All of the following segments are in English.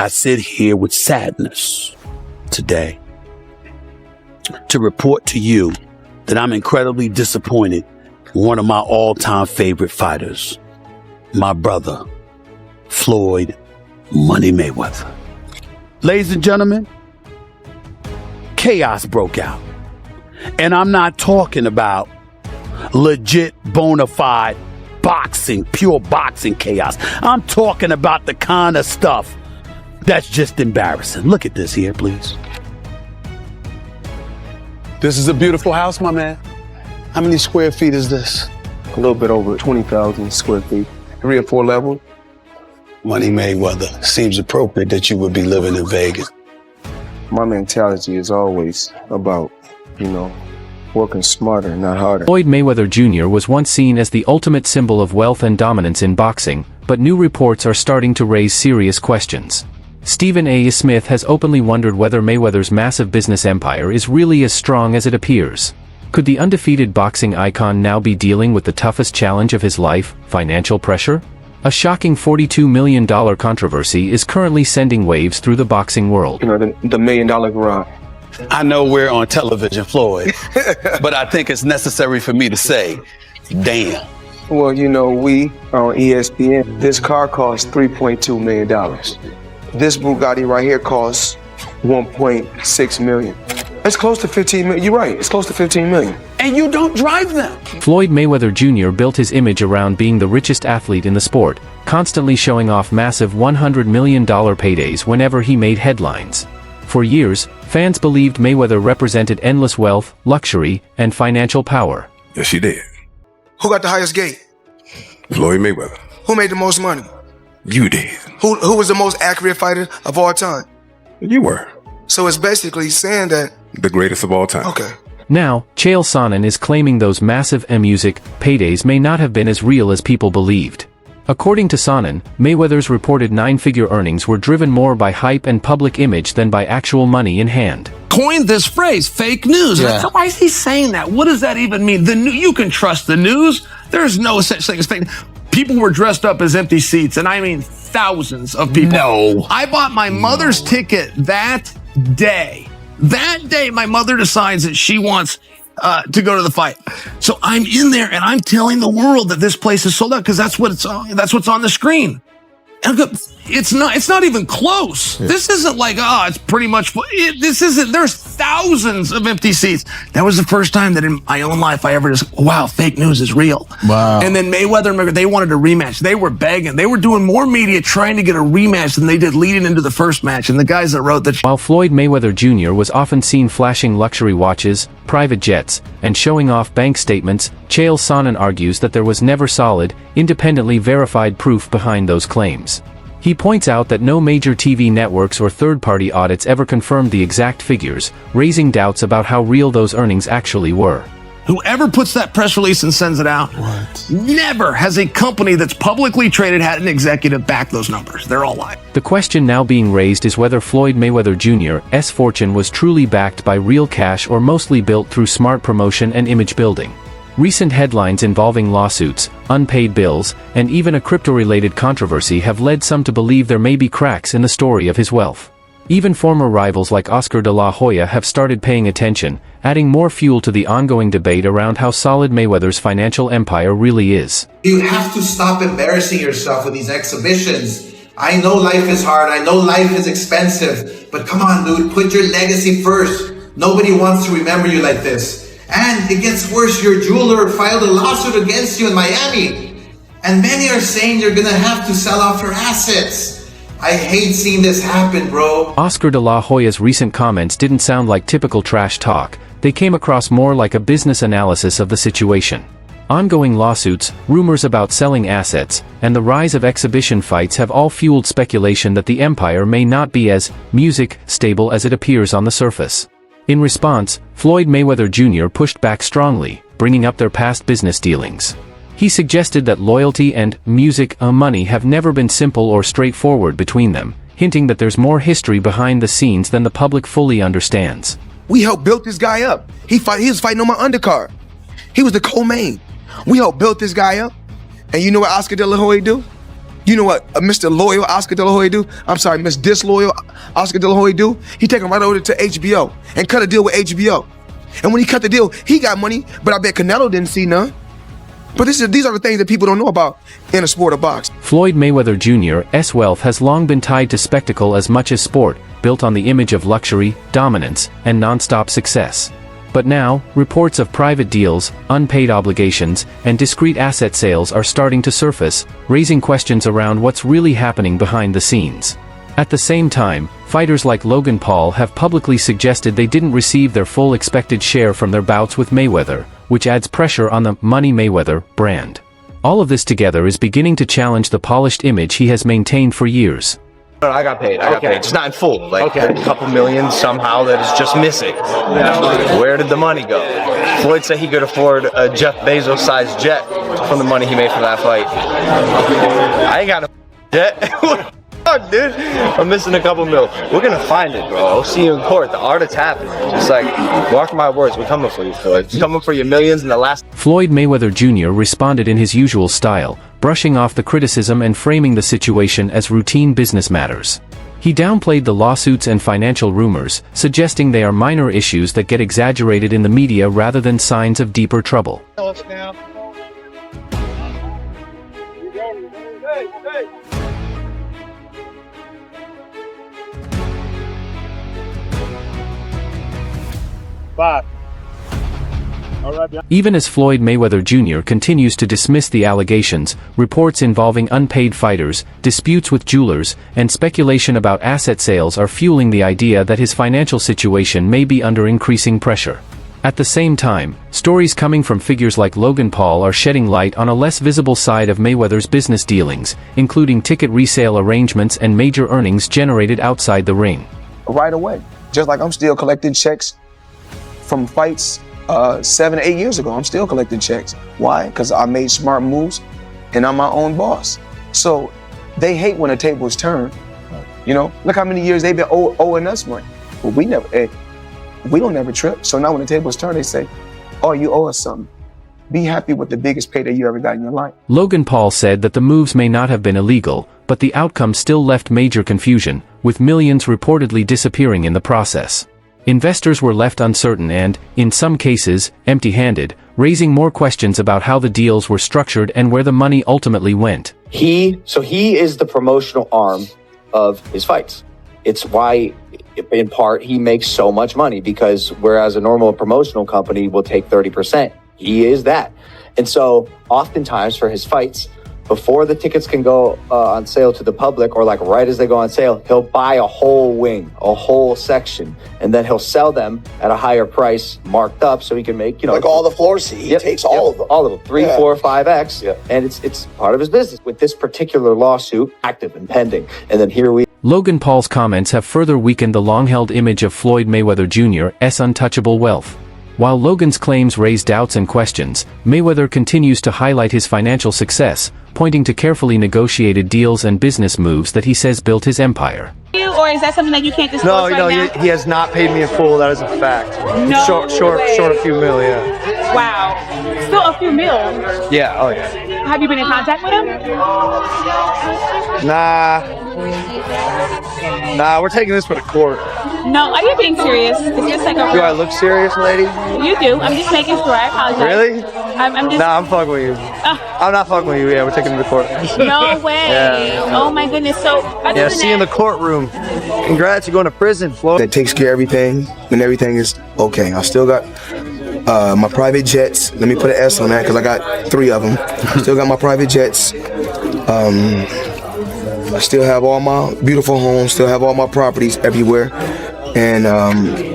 I sit here with sadness today to report to you that I'm incredibly disappointed in one of my all-time favorite fighters, my brother, Floyd Money Mayweather. Ladies and gentlemen, chaos broke out. And I'm not talking about legit, bona fide boxing, pure boxing chaos. I'm talking about the kind of stuff that's just embarrassing. Look at this here, please. This is a beautiful house, my man. How many square feet is this? A little bit over 20,000 square feet. 3 or 4 levels. Money Mayweather, seems appropriate that you would be living in Vegas. My mentality is always about, working smarter, not harder. Floyd Mayweather Jr. was once seen as the ultimate symbol of wealth and dominance in boxing, but new reports are starting to raise serious questions. Stephen A. Smith has openly wondered whether Mayweather's massive business empire is really as strong as it appears. Could the undefeated boxing icon now be dealing with the toughest challenge of his life, financial pressure? A shocking $42 million controversy is currently sending waves through the boxing world. The $1 million garage. I know we're on television, Floyd, but I think it's necessary for me to say, damn. Well, we are on ESPN. This car costs $3.2 million. This Bugatti right here costs $1.6 million. It's close to 15 million. You're right. It's close to 15 million. And you don't drive them. Floyd Mayweather Jr. built his image around being the richest athlete in the sport, constantly showing off massive $100 million paydays whenever he made headlines. For years, fans believed Mayweather represented endless wealth, luxury, and financial power. Yes, she did. Who got the highest gate? Floyd Mayweather. Who made the most money? You did. Who was the most accurate fighter of all time? You were. So it's basically saying that... The greatest of all time. Okay. Now, Chael Sonnen is claiming those massive music paydays may not have been as real as people believed. According to Sonnen, Mayweather's reported 9-figure earnings were driven more by hype and public image than by actual money in hand. Coined this phrase, fake news. Yeah. Why is he saying that? What does that even mean? You can trust the news. There's no such thing as fake. People were dressed up as empty seats, and I mean thousands of people. No. I bought my mother's ticket that day. That day, my mother decides that she wants to go to the fight. So I'm in there and I'm telling the world that this place is sold out because that's what's on the screen. And it's not even close. Yeah. This isn't like, it's pretty much, there's thousands of empty seats. That was the first time that in my own life I ever just, wow, fake news is real. Wow. And then Mayweather, they wanted a rematch. They were begging. They were doing more media trying to get a rematch than they did leading into the first match. And the guys that wrote that. While Floyd Mayweather Jr. was often seen flashing luxury watches, private jets, and showing off bank statements, Chael Sonnen argues that there was never solid, independently verified proof behind those claims. He points out that no major TV networks or third-party audits ever confirmed the exact figures, raising doubts about how real those earnings actually were. Whoever puts that press release and sends it out, never has a company that's publicly traded had an executive back those numbers. They're all lying. The question now being raised is whether Floyd Mayweather Jr.'s fortune was truly backed by real cash or mostly built through smart promotion and image building. Recent headlines involving lawsuits, unpaid bills, and even a crypto-related controversy have led some to believe there may be cracks in the story of his wealth. Even former rivals like Oscar de la Hoya have started paying attention, adding more fuel to the ongoing debate around how solid Mayweather's financial empire really is. You have to stop embarrassing yourself with these exhibitions. I know life is hard, I know life is expensive, but come on, dude, put your legacy first. Nobody wants to remember you like this. And it gets worse, your jeweler filed a lawsuit against you in Miami. And many are saying you're gonna have to sell off your assets. I hate seeing this happen, bro. Oscar de la Hoya's recent comments didn't sound like typical trash talk. They came across more like a business analysis of the situation. Ongoing lawsuits, rumors about selling assets, and the rise of exhibition fights have all fueled speculation that the empire may not be as stable as it appears on the surface. In response, Floyd Mayweather Jr. pushed back strongly, bringing up their past business dealings. He suggested that loyalty and money have never been simple or straightforward between them, hinting that there's more history behind the scenes than the public fully understands. We helped build this guy up. He was fighting on my undercard. He was the co-main. We helped build this guy up. And you know what Oscar de la Hoya do? You know what Mr. Loyal Oscar De La Hoya do? I'm sorry, Miss Disloyal Oscar De La Hoya do? He take him right over to HBO and cut a deal with HBO. And when he cut the deal, he got money, but I bet Canelo didn't see none. But these are the things that people don't know about in a sport of boxing. Floyd Mayweather Jr.'s wealth has long been tied to spectacle as much as sport, built on the image of luxury, dominance, and non-stop success. But now, reports of private deals, unpaid obligations, and discrete asset sales are starting to surface, raising questions around what's really happening behind the scenes. At the same time, fighters like Logan Paul have publicly suggested they didn't receive their full expected share from their bouts with Mayweather, which adds pressure on the Money Mayweather brand. All of this together is beginning to challenge the polished image he has maintained for years. I got paid. I got paid. Just not in full. Like a couple million somehow that is just missing. Where did the money go? Floyd said he could afford a Jeff Bezos-sized jet from the money he made from that fight. I ain't got a jet. Fuck, dude. I'm missing a couple mil. We're gonna find it, bro. I'll see you in court. The artist's happening. It's like, mark my words, we're coming for you, Floyd. We're coming for your millions in the last. Floyd Mayweather Jr. responded in his usual style, brushing off the criticism and framing the situation as routine business matters. He downplayed the lawsuits and financial rumors, suggesting they are minor issues that get exaggerated in the media rather than signs of deeper trouble. Even as Floyd Mayweather Jr. continues to dismiss the allegations, reports involving unpaid fighters, disputes with jewelers, and speculation about asset sales are fueling the idea that his financial situation may be under increasing pressure. At the same time, stories coming from figures like Logan Paul are shedding light on a less visible side of Mayweather's business dealings, including ticket resale arrangements and major earnings generated outside the ring. Right away. Just like I'm still collecting checks from fights 7 or 8 years ago. I'm still collecting checks. Why? Because I made smart moves and I'm my own boss. So they hate when a table's turned. You know, look how many years they've been owing us money. But we don't never trip. So now when the table's turned, they say, oh, you owe us something. Be happy with the biggest payday you ever got in your life. Logan Paul said that the moves may not have been illegal, but the outcome still left major confusion, with millions reportedly disappearing in the process. Investors were left uncertain and, in some cases, empty-handed, raising more questions about how the deals were structured and where the money ultimately went. He is the promotional arm of his fights. It's why, in part, he makes so much money, because whereas a normal promotional company will take 30%, he is that. And so oftentimes for his fights, before the tickets can go on sale to the public, or like right as they go on sale, he'll buy a whole wing, a whole section, and then he'll sell them at a higher price, marked up, so he can make, like all the floor seats. He takes all of them. All of them, 3, 4, 5x, and it's part of his business. With this particular lawsuit active and pending, and then here we. Logan Paul's comments have further weakened the long-held image of Floyd Mayweather Jr.'s untouchable wealth. While Logan's claims raise doubts and questions, Mayweather continues to highlight his financial success, pointing to carefully negotiated deals and business moves that he says built his empire. Or is that something that you can't disclose right now? He has not paid me in full. That is a fact. No short a few mil, yeah. Wow. Still a few mil. Yeah, oh yeah. Have you been in contact with him? Nah, we're taking this to the court. No, are you being serious? Is this like a... Do I look serious, lady? You do. I'm just making sure. I apologize. Really? I'm just... Nah, I'm fucking with you. I'm not fucking with you. Yeah, we're taking it to the court. No way. Yeah. Oh my goodness. So... Yeah, see you in the courtroom. Congrats, you're going to prison, Floyd. That takes care of everything, and everything is okay. I still got my private jets. Let me put an S on that because I got 3 of them. Still got my private jets. I still have all my beautiful homes, still have all my properties everywhere, and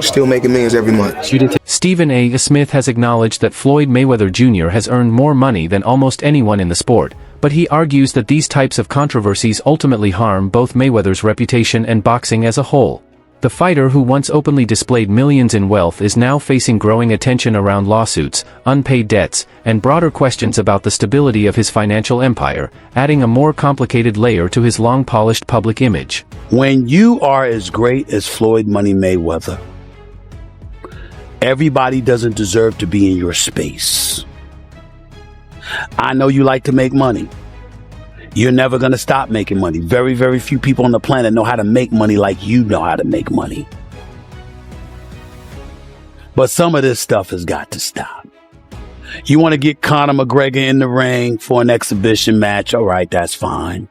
still making millions every month. Stephen A. Smith has acknowledged that Floyd Mayweather Jr. has earned more money than almost anyone in the sport, but he argues that these types of controversies ultimately harm both Mayweather's reputation and boxing as a whole. The fighter, who once openly displayed millions in wealth, is now facing growing attention around lawsuits, unpaid debts, and broader questions about the stability of his financial empire, adding a more complicated layer to his long-polished public image. When you are as great as Floyd Money Mayweather, everybody doesn't deserve to be in your space. I know you like to make money. You're never going to stop making money. Very, very few people on the planet know how to make money like you know how to make money. But some of this stuff has got to stop. You want to get Conor McGregor in the ring for an exhibition match? All right, that's fine.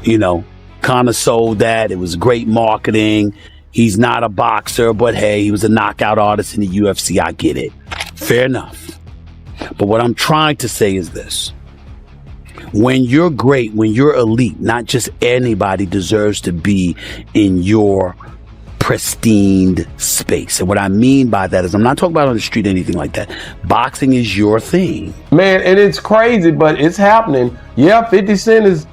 You know, Conor sold that. It was great marketing. He's not a boxer, but hey, he was a knockout artist in the UFC. I get it. Fair enough. But what I'm trying to say is this. When you're great, when you're elite, not just anybody deserves to be in your pristine space. And what I mean by that is I'm not talking about on the street or anything like that. Boxing is your thing. Man, and it's crazy, but it's happening. Yeah, 50 Cent is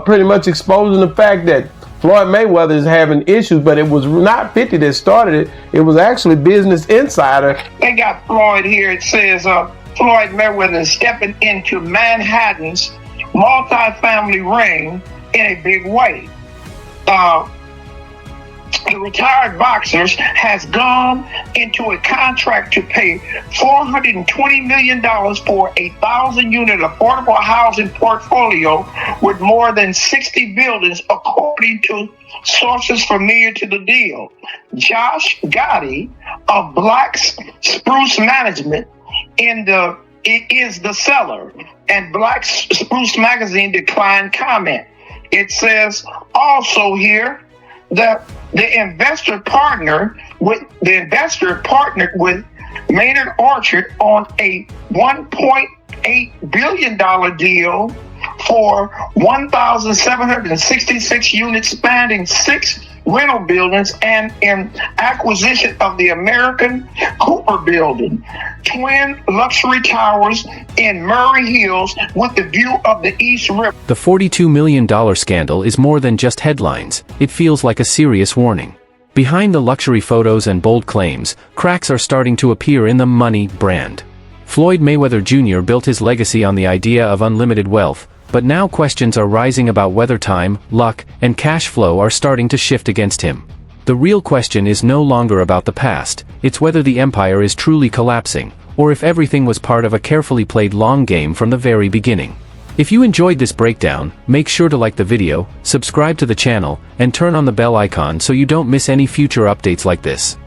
pretty much exposing the fact that Floyd Mayweather is having issues, but it was not 50 that started it. It was actually Business Insider. They got Floyd here. It says Floyd Mayweather is stepping into Manhattan's multi-family ring in a big way. The retired boxer has gone into a contract to pay $420 million for a 1,000-unit affordable housing portfolio with more than 60 buildings, according to sources familiar to the deal. Josh Gotti of Black Spruce Management is the seller, and Black Spruce Magazine declined comment. It says also here that the investor partnered with Maynard Orchard on a $1.8 billion deal for 1,766 units spanning 6 rental buildings and in acquisition of the American Cooper Building, twin luxury towers in Murray Hills with the view of the East River. The $42 million scandal is more than just headlines. It feels like a serious warning. Behind the luxury photos and bold claims, cracks are starting to appear in the money brand. Floyd Mayweather Jr. built his legacy on the idea of unlimited wealth, but now questions are rising about whether time, luck, and cash flow are starting to shift against him. The real question is no longer about the past, it's whether the empire is truly collapsing, or if everything was part of a carefully played long game from the very beginning. If you enjoyed this breakdown, make sure to like the video, subscribe to the channel, and turn on the bell icon so you don't miss any future updates like this.